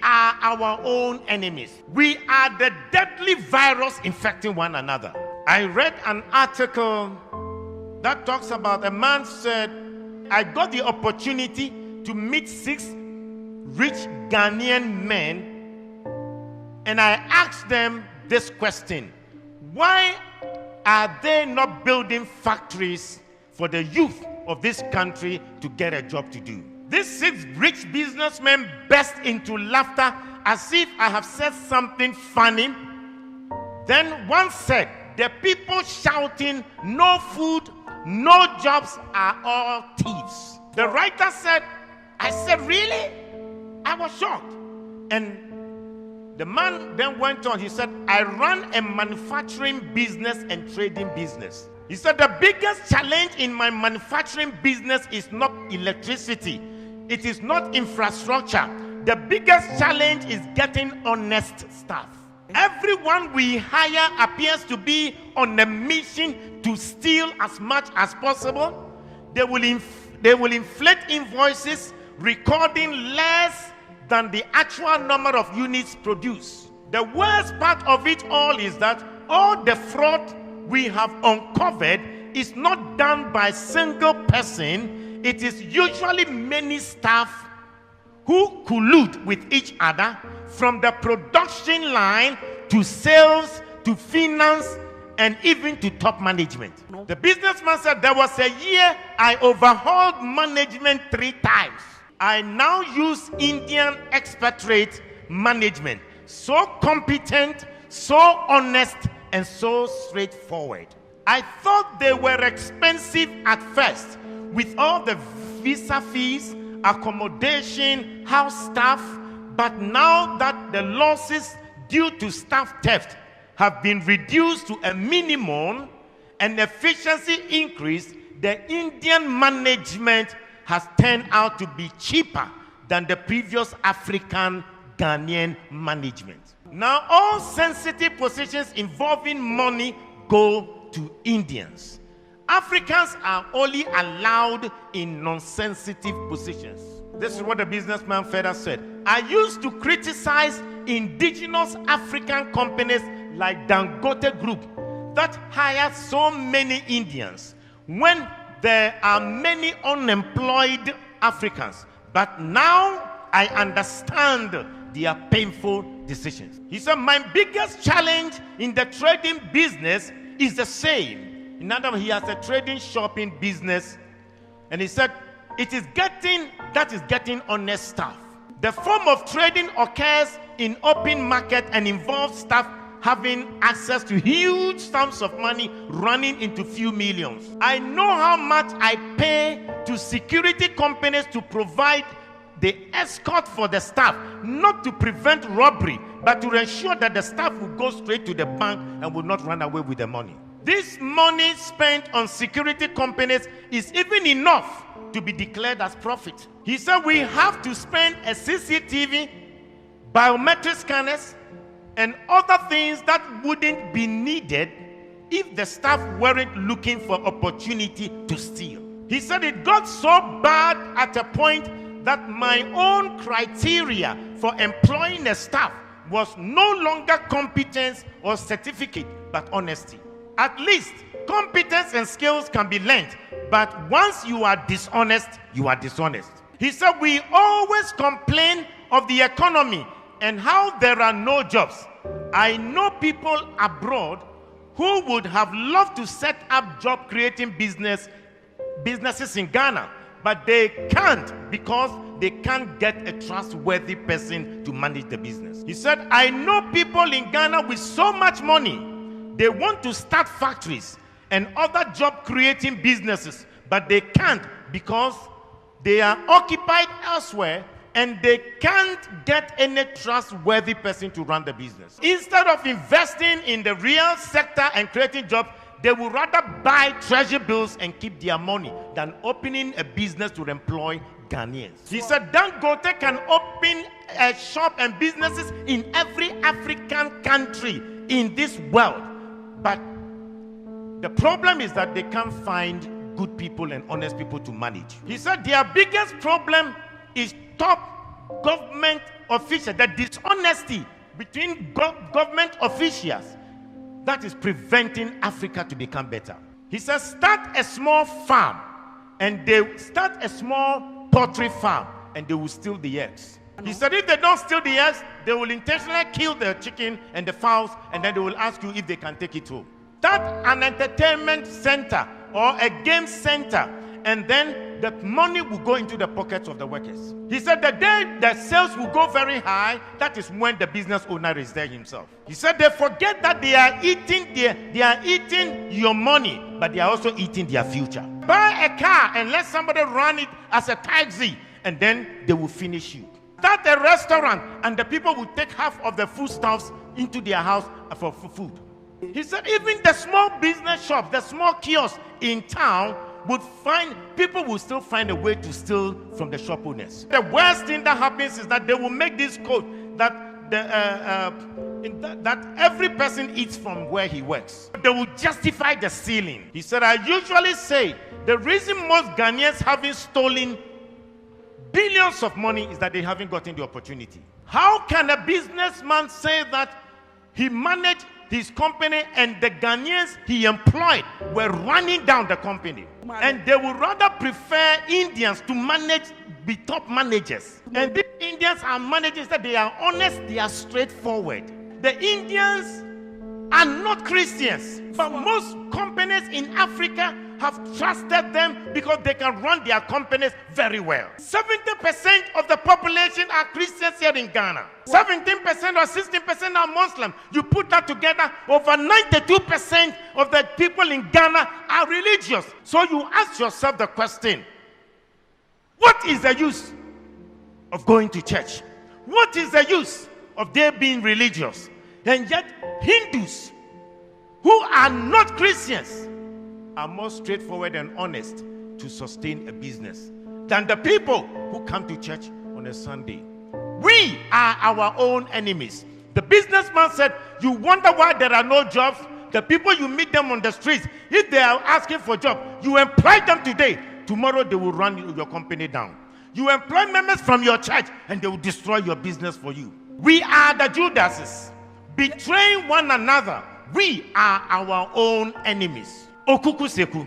are our own enemies. We are the deadly virus infecting one another. I read an article that talks about a man said, I got the opportunity to meet 6 rich Ghanaian men, and I asked them this question: why are they not building factories for the youth of this country to get a job to do? These 6 rich businessmen burst into laughter as if I have said something funny. Then one said, the people shouting, no food, no jobs are all thieves. The writer said, I said, really? I was shocked. And the man then went on. He said, I run a manufacturing business and trading business. He said, the biggest challenge in my manufacturing business is not electricity. It is not infrastructure. The biggest challenge is getting honest staff. Everyone we hire appears to be on a mission to steal as much as possible. They will inflate invoices, recording less than the actual number of units produced. The worst part of it all is that all the fraud we have uncovered is not done by a single person. It is usually many staff who collude with each other, from the production line to sales to finance and even to top management. The businessman said, there was a year I overhauled management 3 times. I now use Indian expatriate management. So competent, so honest, and so straightforward. I thought they were expensive at first, with all the visa fees, accommodation, house staff, but now that the losses due to staff theft have been reduced to a minimum and efficiency increased, the Indian management has turned out to be cheaper than the previous African Ghanaian management. Now all sensitive positions involving money go to Indians. Africans are only allowed in non-sensitive positions. This is what the businessman further said. I used to criticize indigenous African companies like Dangote Group that hire so many Indians when there are many unemployed Africans. But now I understand their painful decisions. He said, my biggest challenge in the trading business is the same. In other words, he has a trading shopping business, and he said it is getting honest staff. The form of trading occurs in open market and involves staff having access to huge sums of money running into few millions. I know how much I pay to security companies to provide the escort for the staff, not to prevent robbery, but to ensure that the staff will go straight to the bank and will not run away with the money. This money spent on security companies is even enough to be declared as profit. He said we have to spend a CCTV, biometric scanners, and other things that wouldn't be needed if the staff weren't looking for opportunity to steal. He said it got so bad at a point that my own criteria for employing a staff was no longer competence or certificate, but honesty. At least competence and skills can be learned, but once you are dishonest, you are dishonest. He said we always complain of the economy and how there are no jobs. I know people abroad who would have loved to set up job creating businesses in Ghana, but they can't because they can't get a trustworthy person to manage the business. He said, I know people in Ghana with so much money, they want to start factories and other job creating businesses, but they can't because they are occupied elsewhere and they can't get any trustworthy person to run the business. Instead of investing in the real sector and creating jobs, they would rather buy treasury bills and keep their money than opening a business to employ Ghanaians. He said Dangote can open a shop and businesses in every African country in this world. But the problem is that they can't find good people and honest people to manage. He said their biggest problem is top government officials, the dishonesty between government officials, that is preventing Africa to become better. He says, start a small farm, and they start a small poultry farm, and they will steal the eggs. He said, if they don't steal the eggs, they will intentionally kill the chicken and the fowls, and then they will ask you if they can take it home. Start an entertainment center or a game center, and then the money will go into the pockets of the workers. He said the day the sales will go very high, that is when the business owner is there himself. He said they forget that they are eating your money, but they are also eating their future. Buy a car and let somebody run it as a taxi, and then they will finish you. Start a restaurant, and the people will take half of the foodstuffs into their house for food. He said even the small business shops, the small kiosks in town, people will still find a way to steal from the shop owners. The worst thing that happens is that they will make this code that that every person eats from where he works. They will justify the stealing. He said, I usually say the reason most Ghanaians haven't stolen billions of money is that they haven't gotten the opportunity. How can a businessman say that he managed his company and the Ghanaians he employed were running down the company? And they would rather prefer Indians to be top managers. And these Indians are managers that they are honest, they are straightforward. The Indians are not Christians, but most companies in Africa have trusted them because they can run their companies very well. 70% of the population are Christians here in Ghana. 17% or 16% are Muslim. You put that together, over 92% of the people in Ghana are religious. So you ask yourself the question, what is the use of going to church? What is the use of their being religious? And yet Hindus who are not Christians are more straightforward and honest to sustain a business than the people who come to church on a Sunday. We are our own enemies. The businessman said, you wonder why there are no jobs? The people you meet them on the streets, if they are asking for a job, you employ them today. Tomorrow they will run your company down. You employ members from your church and they will destroy your business for you. We are the Judases, betraying one another. We are our own enemies. Okuku Seku.